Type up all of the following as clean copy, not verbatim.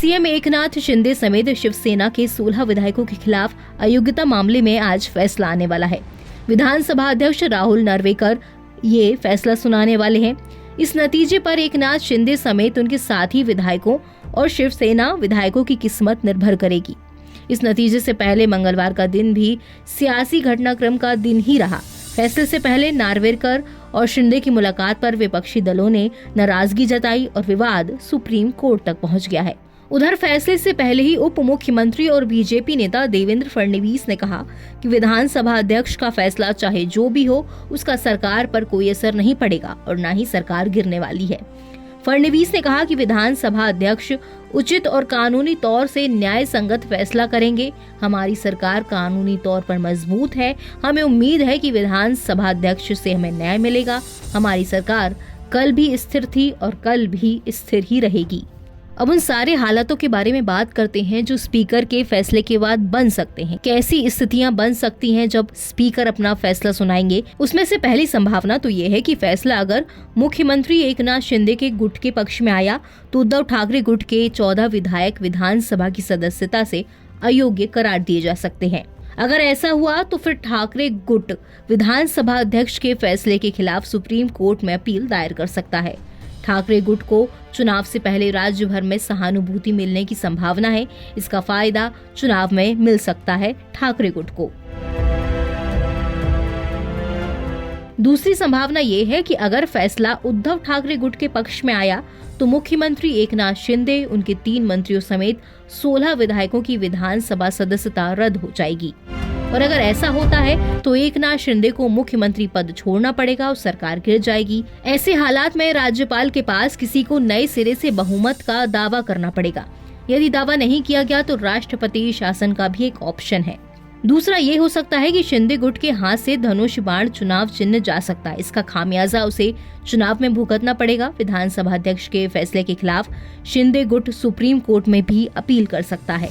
CM Eknath Shinde समेत शिवसेना के 16 विधायकों के खिलाफ अयोग्यता मामले में आज फैसला आने वाला है। विधानसभा अध्यक्ष राहुल नार्वेकर ये फैसला सुनाने वाले हैं। इस नतीजे पर एकनाथ शिंदे समेत उनके साथी विधायकों और शिवसेना विधायकों की किस्मत निर्भर करेगी। इस नतीजे से पहले मंगलवार का दिन भी सियासी घटनाक्रम का दिन ही रहा। फैसले से पहले नार्वेकर और शिंदे की मुलाकात पर विपक्षी दलों ने नाराजगी जताई और विवाद सुप्रीम कोर्ट तक पहुंच गया है। उधर फैसले से पहले ही उप मुख्यमंत्री और बीजेपी नेता देवेंद्र फडणवीस ने कहा कि विधानसभा अध्यक्ष का फैसला चाहे जो भी हो, उसका सरकार पर कोई असर नहीं पड़ेगा और न ही सरकार गिरने वाली है। फडणवीस ने कहा कि विधानसभा अध्यक्ष उचित और कानूनी तौर से न्याय संगत फैसला करेंगे। हमारी सरकार कानूनी तौर पर मजबूत है। हमें उम्मीद है कि विधानसभा अध्यक्ष से हमें न्याय मिलेगा। हमारी सरकार कल भी स्थिर थी और कल भी स्थिर ही रहेगी। अब उन सारे हालातों के बारे में बात करते हैं जो स्पीकर के फैसले के बाद बन सकते हैं। कैसी स्थितियां बन सकती हैं जब स्पीकर अपना फैसला सुनाएंगे। उसमें से पहली संभावना तो ये है कि फैसला अगर मुख्यमंत्री एकनाथ शिंदे के गुट के पक्ष में आया तो उद्धव ठाकरे गुट के 14 विधायक विधानसभा की सदस्यता से अयोग्य करार दिए जा सकते हैं। अगर ऐसा हुआ तो फिर ठाकरे गुट विधानसभा अध्यक्ष के फैसले के खिलाफ सुप्रीम कोर्ट में अपील दायर कर सकता है। ठाकरे गुट को चुनाव से पहले राज्य भर में सहानुभूति मिलने की संभावना है। इसका फायदा चुनाव में मिल सकता है ठाकरे गुट को। दूसरी संभावना ये है कि अगर फैसला उद्धव ठाकरे गुट के पक्ष में आया तो मुख्यमंत्री एकनाथ शिंदे, उनके 3 मंत्रियों समेत 16 विधायकों की विधानसभा सदस्यता रद्द हो जाएगी। और अगर ऐसा होता है तो एकनाथ शिंदे को मुख्यमंत्री पद छोड़ना पड़ेगा और सरकार गिर जाएगी। ऐसे हालात में राज्यपाल के पास किसी को नए सिरे से बहुमत का दावा करना पड़ेगा। यदि दावा नहीं किया गया तो राष्ट्रपति शासन का भी एक ऑप्शन है। दूसरा ये हो सकता है कि शिंदे गुट के हाथ से धनुष बाण चुनाव चिन्ह जा सकता है। इसका खामियाजा उसे चुनाव में भुगतना पड़ेगा। विधानसभा अध्यक्ष के फैसले के खिलाफ शिंदे गुट सुप्रीम कोर्ट में भी अपील कर सकता है।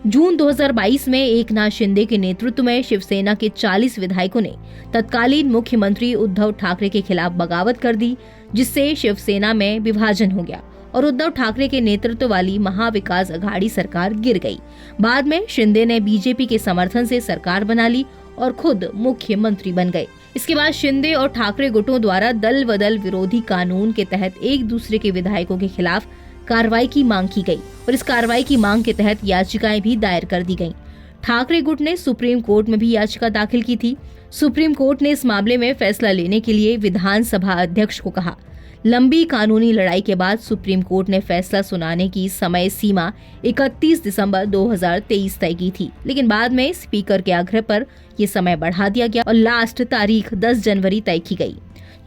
जून 2022 में एकनाथ शिंदे के नेतृत्व में शिवसेना के 40 विधायकों ने तत्कालीन मुख्यमंत्री उद्धव ठाकरे के खिलाफ बगावत कर दी, जिससे शिवसेना में विभाजन हो गया और उद्धव ठाकरे के नेतृत्व वाली महाविकास अघाड़ी सरकार गिर गई। बाद में शिंदे ने बीजेपी के समर्थन से सरकार बना ली और खुद मुख्यमंत्री बन गए। इसके बाद शिंदे और ठाकरे गुटों द्वारा दल बदल विरोधी कानून के तहत एक दूसरे के विधायकों के खिलाफ कार्रवाई की मांग की गई और इस कार्रवाई की मांग के तहत याचिकाएं भी दायर कर दी गईं। ठाकरे गुट ने सुप्रीम कोर्ट में भी याचिका दाखिल की थी। सुप्रीम कोर्ट ने इस मामले में फैसला लेने के लिए विधानसभा अध्यक्ष को कहा। लंबी कानूनी लड़ाई के बाद सुप्रीम कोर्ट ने फैसला सुनाने की समय सीमा 31 दिसंबर 2023 तय की थी, लेकिन बाद में स्पीकर के आग्रह पर यह समय बढ़ा दिया गया और लास्ट तारीख 10 जनवरी तय की गई।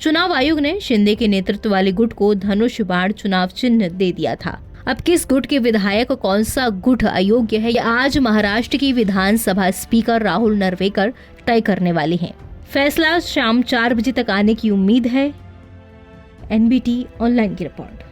चुनाव आयोग ने शिंदे के नेतृत्व वाले गुट को धनुष बाण चुनाव चिन्ह दे दिया था। अब किस गुट के विधायक और कौन सा गुट अयोग्य है, यह आज महाराष्ट्र की विधानसभा स्पीकर राहुल नार्वेकर तय करने वाले हैं। फैसला शाम 4 बजे तक आने की उम्मीद है। NBT ऑनलाइन की रिपोर्ट।